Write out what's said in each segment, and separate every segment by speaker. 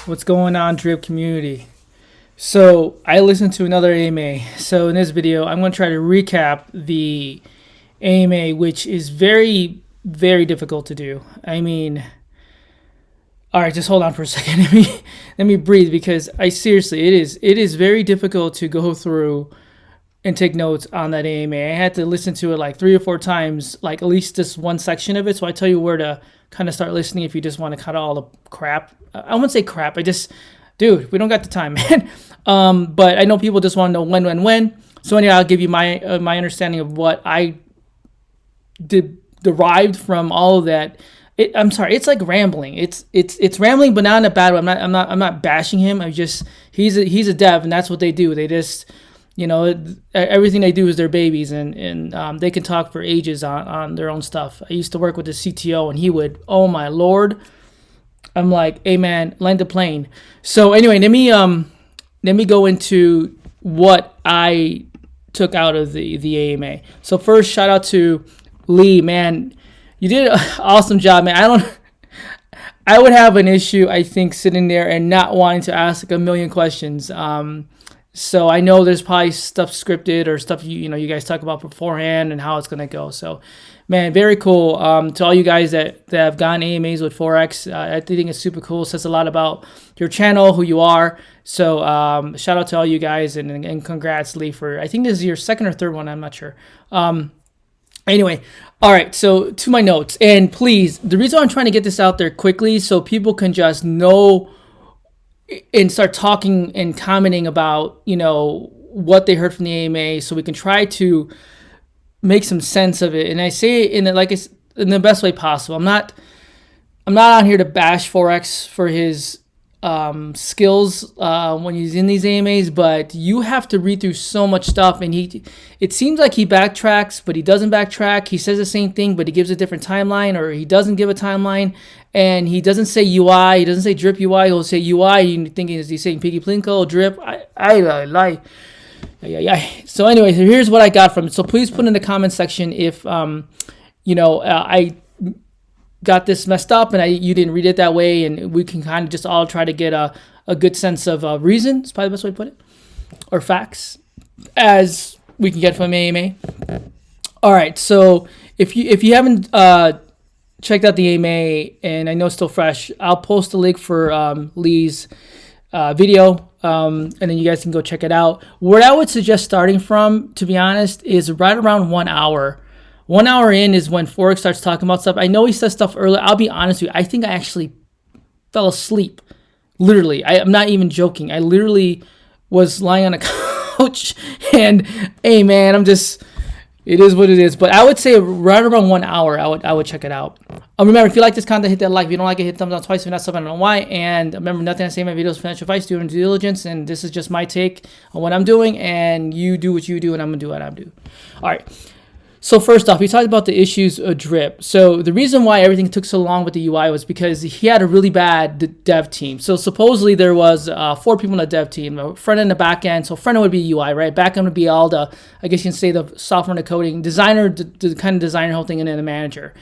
Speaker 1: What's going on, Drip community? So I listened to another AMA. So in this video, I'm going to try to recap the AMA, which is very, very difficult to do. I mean, all right, just hold on for a second. Let me breathe, because it is very difficult to go through and take notes on that AMA. I had to listen to it like 3 or 4 times, like at least this one section of it. So I tell you where to kind of start listening if you just want to cut all the crap. I wouldn't say crap. Dude, we don't got the time, man. But I know people just want to know when. So anyway, I'll give you my understanding of what I derived from all of that. I'm sorry, it's like rambling. It's rambling, but not in a bad way. I'm not bashing him. He's a dev, and that's what they do. They just, everything they do is their babies, and they can talk for ages on their own stuff. I used to work with the CTO, and he would, oh my lord. I'm like, hey man, land the plane. So anyway, let me go into what I took out of the AMA. So first, shout out to Lee, man. You did an awesome job, man. I would have an issue, I think, sitting there and not wanting to ask like a million questions. So I know there's probably stuff scripted or stuff you guys talk about beforehand and how it's gonna go. So, man, very cool. To all you guys that have gone AMAs with Forex, I think it's super cool. It says a lot about your channel, who you are. So shout out to all you guys, and congrats, Lee, for, I think this is your second or third one. I'm not sure. Anyway, all right, so to my notes. And please, the reason I'm trying to get this out there quickly so people can just know and start talking and commenting about, what they heard from the AMA, so we can try to make some sense of it. And I say it in the best way possible. I'm not on here to bash Forex for his skills when he's in these AMAs, but you have to read through so much stuff, and it seems like he backtracks, but he doesn't backtrack. He says the same thing, but he gives a different timeline, or he doesn't give a timeline, and he doesn't say UI, he doesn't say drip UI, he'll say UI. You're thinking, is he saying Piggy Plinko drip? I lie. Yeah. So anyway, here's what I got from it. So please put in the comment section if I got this messed up and you didn't read it that way, and we can kind of just all try to get a good sense of reason. It's probably the best way to put it, or facts, as we can get from AMA. All right, so if you haven't checked out the AMA, and I know it's still fresh, I'll post a link for Lee's video, and then you guys can go check it out. What I would suggest starting from, to be honest, is right around 1 hour. 1 hour in is when Forex starts talking about stuff. I know he says stuff earlier. I'll be honest with you. I think I actually fell asleep. Literally. I'm not even joking. I literally was lying on a couch and, hey man, it is what it is. But I would say right around 1 hour, I would check it out. Remember, if you like this content, hit that like. If you don't like it, hit thumbs down twice. If you're not subbing, I don't know why. And remember, nothing I say in my videos is financial advice. Do your due diligence. And this is just my take on what I'm doing. And you do what you do, and I'm going to do what I do. All right. So first off, we talked about the issues of drip. So the reason why everything took so long with the UI was because he had a really bad dev team. So supposedly there was 4 people in the dev team, the front end and the back end. So front end would be UI, right? Back end would be all the, I guess you can say, the software and the coding, designer, the kind of designer whole thing, and then the manager.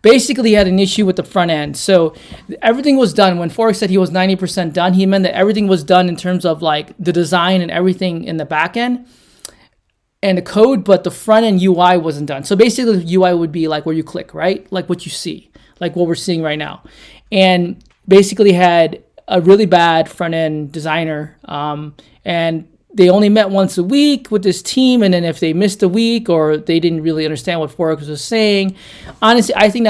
Speaker 1: Basically, he had an issue with the front end. So everything was done. When Forex said he was 90% done, he meant that everything was done in terms of like the design and everything in the back end and the code, but the front end UI wasn't done. So basically the UI would be like where you click, right? Like what you see, like what we're seeing right now. And basically had a really bad front end designer. And they only met once a week with this team. And then if they missed a week or they didn't really understand what Forex was saying, honestly, I think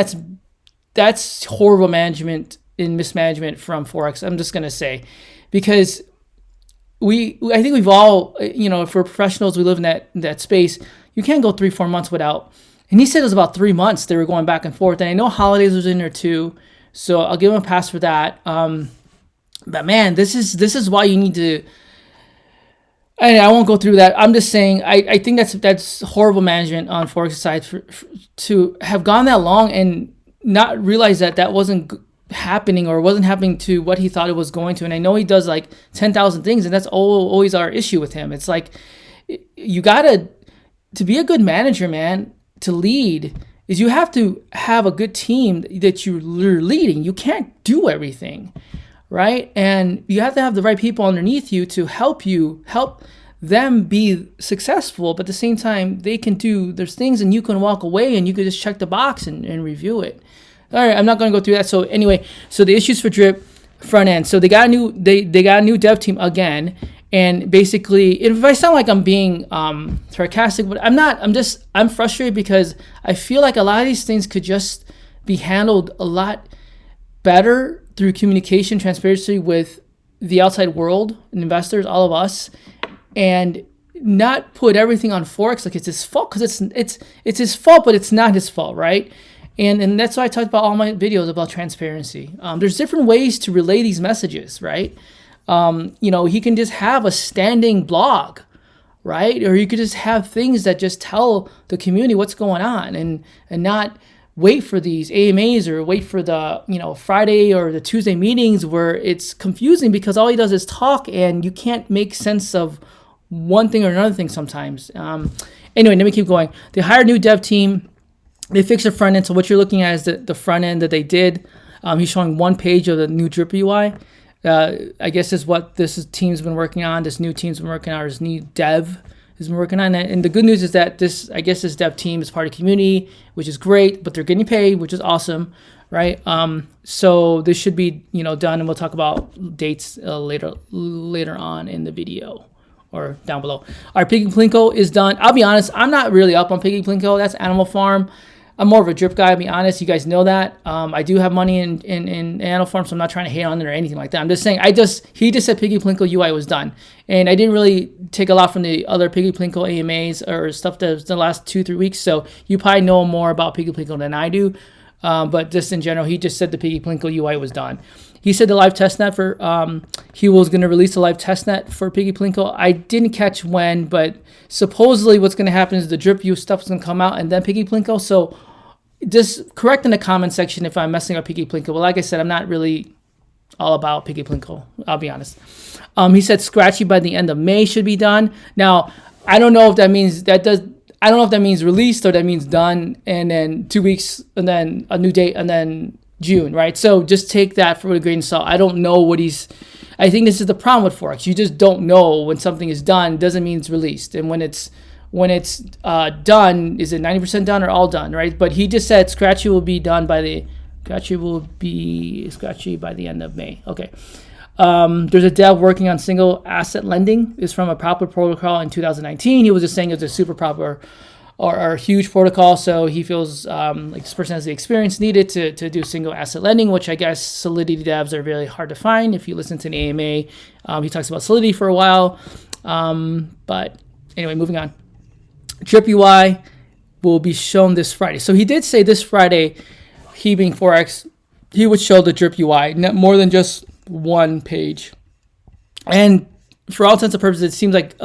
Speaker 1: that's horrible management and mismanagement from Forex. I'm just going to say, because I think we've all, for professionals, we live in that space. You can't go 3-4 months without. And he said it was about 3 months they were going back and forth. And I know holidays was in there too, so I'll give him a pass for that. But man, this is why you need to. And I won't go through that. I'm just saying I think that's horrible management on Forex side to have gone that long and not realize that wasn't happening, or wasn't happening to what he thought it was going to. And I know he does like 10,000 things, and that's always our issue with him. It's like, you gotta, to be a good manager, man, to lead, is you have to have a good team that you're leading. You can't do everything. right? And you have to have the right people underneath you to help them be successful. But at the same time, there's things and you can walk away and you can just check the box and review it. All right, I'm not going to go through that. So anyway, so the issues for Drip front end. So they got a new dev team again. And basically, if I sound like I'm being sarcastic, but I'm not. I'm frustrated because I feel like a lot of these things could just be handled a lot better through communication, transparency with the outside world, investors, all of us, and not put everything on Forex like it's his fault, because it's his fault, but it's not his fault, right? And that's why I talked about all my videos about transparency. There's different ways to relay these messages, right? He can just have a standing blog, right? Or you could just have things that just tell the community what's going on and not wait for these AMAs or wait for the, Friday or the Tuesday meetings where it's confusing because all he does is talk and you can't make sense of one thing or another thing sometimes. Anyway, let me keep going. They hired a new dev team. They fixed the front end. So what you're looking at is the front end that they did. He's showing one page of the new Drip UI. I guess is what this team's been working on. This new team's been working on. This new dev has been working on. And the good news is that this dev team is part of the community, which is great. But they're getting paid, which is awesome, right? So this should be done, and we'll talk about dates later on in the video or down below. All right, Piggy Plinko is done. I'll be honest, I'm not really up on Piggy Plinko. That's Animal Farm. I'm more of a drip guy, to be honest. You guys know that. I do have money in Animal Farm, so I'm not trying to hate on it or anything like that. I'm just saying, he just said Piggy Plinko UI was done. And I didn't really take a lot from the other Piggy Plinko AMAs or stuff that's the last 2-3 weeks, so you probably know more about Piggy Plinko than I do. But just in general, he just said the Piggy Plinko UI was done. He said the live testnet he was going to release a live testnet for Piggy Plinko. I didn't catch when, but supposedly what's going to happen is the drip view stuff is going to come out and then Piggy Plinko. So just correct in the comment section if I'm messing up Piggy Plinko. But like I said, I'm not really all about Piggy Plinko. I'll be honest. He said Scratchy by the end of May should be done. Now, I don't know if that means released or that means done, and then 2 weeks, and then a new date, and then June, right? So just take that for a grain of salt. I don't know I think this is the problem with Forex. You just don't know when something is done. Doesn't mean it's released. And when it's done, is it 90% done or all done, right? But he just said Scratchy will be by the end of May. Okay. There's a dev working on single asset lending. It's from a proper protocol in 2019. He was just saying it's a super proper or huge protocol. So he feels like this person has the experience needed to do single asset lending, which I guess Solidity devs are really hard to find. If you listen to an AMA, he talks about Solidity for a while. But anyway, moving on. Drip UI will be shown this Friday. So he did say this Friday, he being Forex, he would show the Drip UI, more than just one page. And for all intents and purposes, it seems like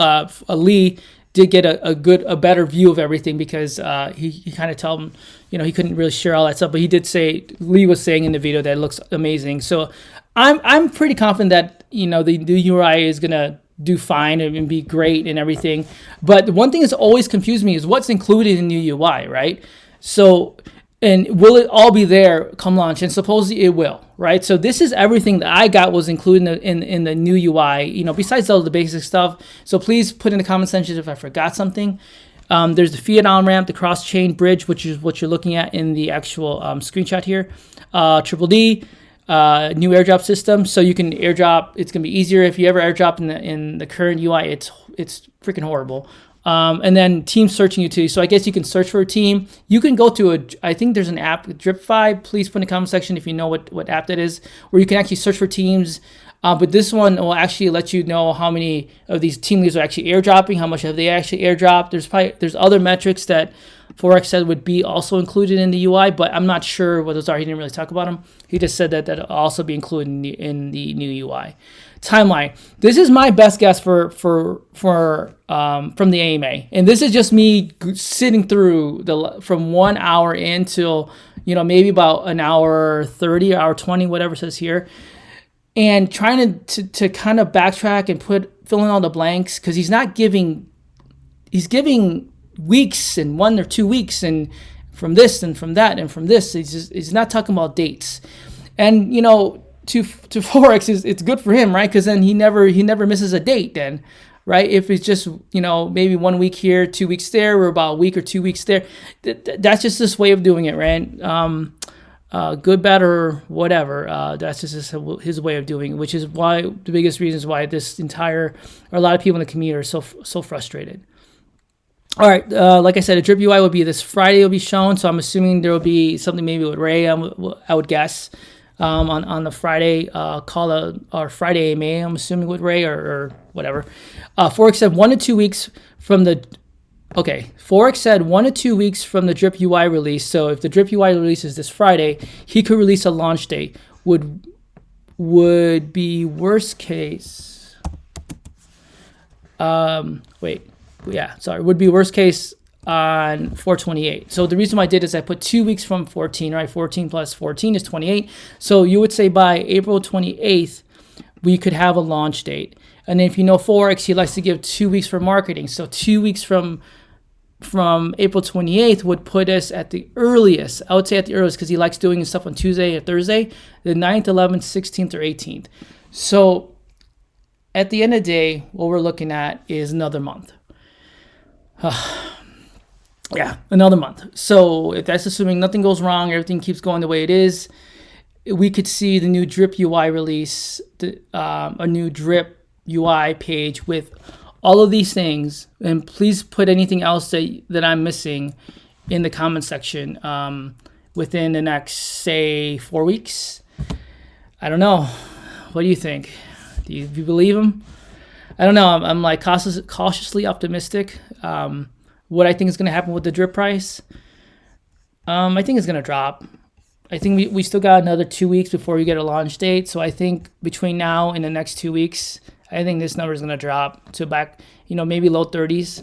Speaker 1: Lee did get a better view of everything because he kind of told him, he couldn't really share all that stuff. But he did say, Lee was saying in the video that it looks amazing. So I'm pretty confident that the UI is gonna do fine and be great and everything. But the one thing that's always confused me is what's included in the UI, right? So, and will it all be there come launch? And supposedly it will, right? So this is everything that I got was included in the new UI, besides all the basic stuff. So please put in the comment section if I forgot something. There's the Fiat onramp, the cross-chain bridge, which is what you're looking at in the actual screenshot here. Triple D. New airdrop system, so you can airdrop. It's gonna be easier if you ever airdrop in the current UI. It's freaking horrible. And then team searching utility. So I guess you can search for a team. You can go to I think there's an app, DripFi. Please put in the comment section if you know what app that is, where you can actually search for teams. But this one will actually let you know how many of these team leads are actually airdropping, how much have they actually airdropped. There's other metrics that Forex said would be also included in the UI, but I'm not sure what those are. He didn't really talk about them. He just said that that'll also be included in the new UI. Timeline. This is my best guess for from the AMA, and this is just me sitting through from 1 hour in till maybe about an hour 30, hour 20, whatever it says here, and trying to kind of backtrack and fill in all the blanks because he's giving weeks and 1 or 2 weeks and from this and from that and from this. He's not talking about dates. And to Forex is it's good for him, right? Because then he never misses a date then, right? If it's just, you know, maybe 1 week here, 2 weeks there, or about a week or 2 weeks there, that's just this way of doing it, right? Good, bad, or whatever. That's just his way of doing it, which is why the biggest reasons why a lot of people in the community are so frustrated. All right, like I said, a drip UI will be this Friday. Will be shown, so I'm assuming there will be something maybe with Ray. I would guess on the Friday or Friday AMA. I'm assuming with Ray or whatever. Forex said 1 to 2 weeks from the. Okay, Forex said 1 to 2 weeks from the drip UI release. So if the drip UI releases this Friday, he could release a launch date. Would be worst case. Would be worst case on 4/28. So the reason why I did is I put 2 weeks from 14, right? 14 plus 14 is 28. So you would say by April 28th, we could have a launch date. And if you know Forex, he likes to give 2 weeks for marketing. So 2 weeks from April 28th would put us at the earliest. I would say at the earliest because he likes doing his stuff on Tuesday or Thursday, the 9th, 11th, 16th, or 18th. So at the end of the day, what we're looking at is another month. Another month. So if that's assuming nothing goes wrong, everything keeps going the way it is, we could see the new drip UI release, a new drip UI page with all of these things. And please put anything else that I'm missing in the comment section within the next, say, 4 weeks. I don't know. What do you think? Do you believe him? I don't know. I'm like cautiously optimistic. What I think is going to happen with the drip price, I think it's going to drop. I think we still got another 2 weeks before we get a launch date. So I think between now and the next 2 weeks, I think this number is going to drop to back, maybe low 30s,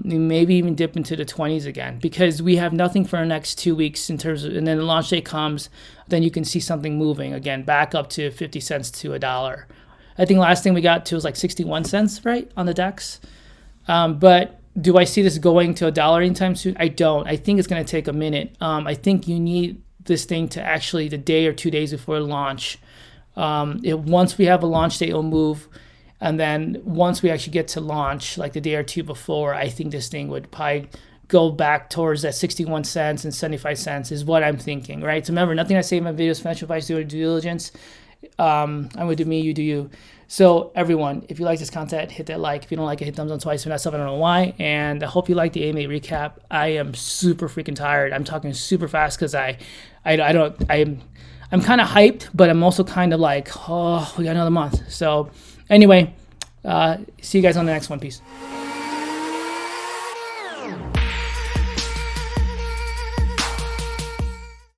Speaker 1: maybe even dip into the 20s again, because we have nothing for the next 2 weeks in terms of, and then the launch date comes, then you can see something moving again, back up to 50 cents to $1. I think last thing we got to was like 61 cents, right, on the DEX. But do I see this going to $1 anytime soon? I don't. I think it's going to take a minute. I think you need this thing to actually the day or 2 days before launch. Once we have a launch date, it'll move. And then once we actually get to launch, like the day or two before, I think this thing would probably go back towards that 61 cents and 75 cents is what I'm thinking, right? So remember, nothing I say in my videos, financial advice, do due diligence. I'm going to do me, you do you. So everyone, if you like this content, hit that like. If you don't like it, hit thumbs up twice. For that stuff, I don't know why. And I hope you like the AMA recap. I am super freaking tired. I'm talking super fast because I'm kind of hyped, but I'm also kind of like, oh, we got another month. So anyway, see you guys on the next one. Peace.